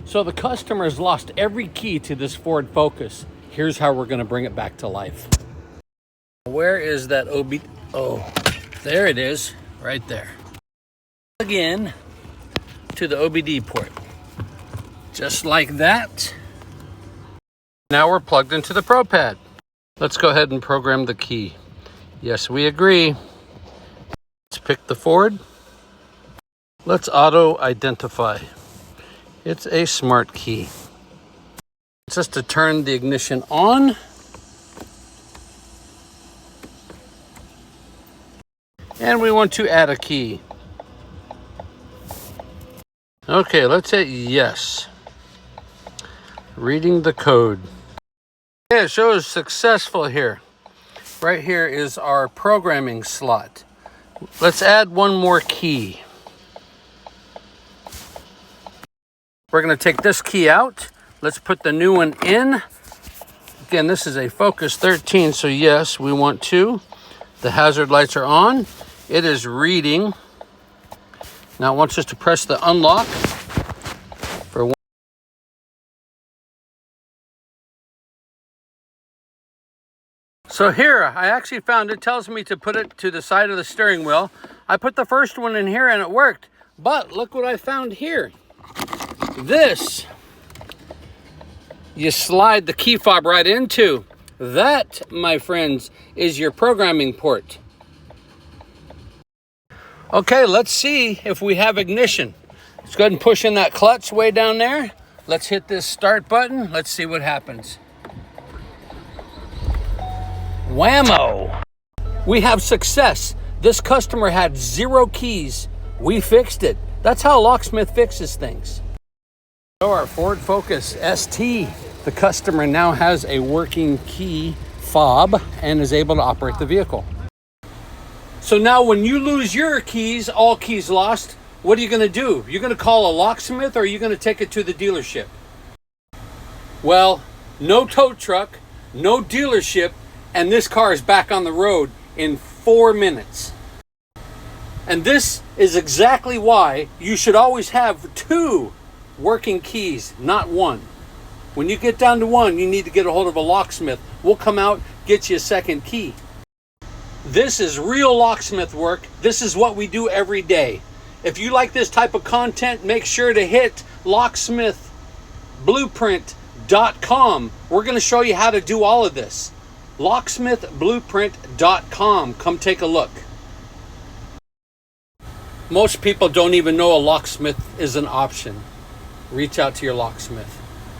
So the customer's lost every key to this Ford Focus. Here's how we're going to bring it back to life. Where is that OB? Oh, there it is, right there. Plug in to the OBD port. Just like that. Now we're plugged into the Pro Pad. Let's go ahead and program the key. Yes, we agree. Let's pick the Ford. Let's auto identify. It's a smart key. It's just to turn the ignition on. And we want to add a key. Okay, let's hit yes. Reading the code. Okay, it shows successful here. Right here is our programming slot. Let's add one more key. We're going to take this key out. Let's put the new one in. Again, this is a Focus 13, so yes, we want to. The hazard lights are on. It is reading. Now it wants us to press the unlock for one. So here, I actually found it tells me to put it to the side of the steering wheel. I put the first one in here and it worked. But look what I found here. This, you slide the key fob right into. That, my friends, is your programming port. Okay, let's see if we have ignition. Let's go ahead and push in that clutch way down there. Let's hit this start button. Let's see what happens. Whammo! We have success. This customer had 0 keys. We fixed it. That's how Locksmith fixes things. So our Ford Focus ST, the customer now has a working key fob and is able to operate the vehicle. So now when you lose your keys, all keys lost, what are you going to do? You're going to call a locksmith, or are you going to take it to the dealership? Well, no tow truck, no dealership, and this car is back on the road in 4 minutes. And this is exactly why you should always have 2 working keys, not 1. When you get down to 1, you need to get a hold of a locksmith. We'll come out, get you a second key. This is real locksmith work. This is what we do every day. If you like this type of content, make sure to hit locksmithblueprint.com. We're going to show you how to do all of this. locksmithblueprint.com. Come take a look. Most people don't even know a locksmith is an option. Reach out to your locksmith.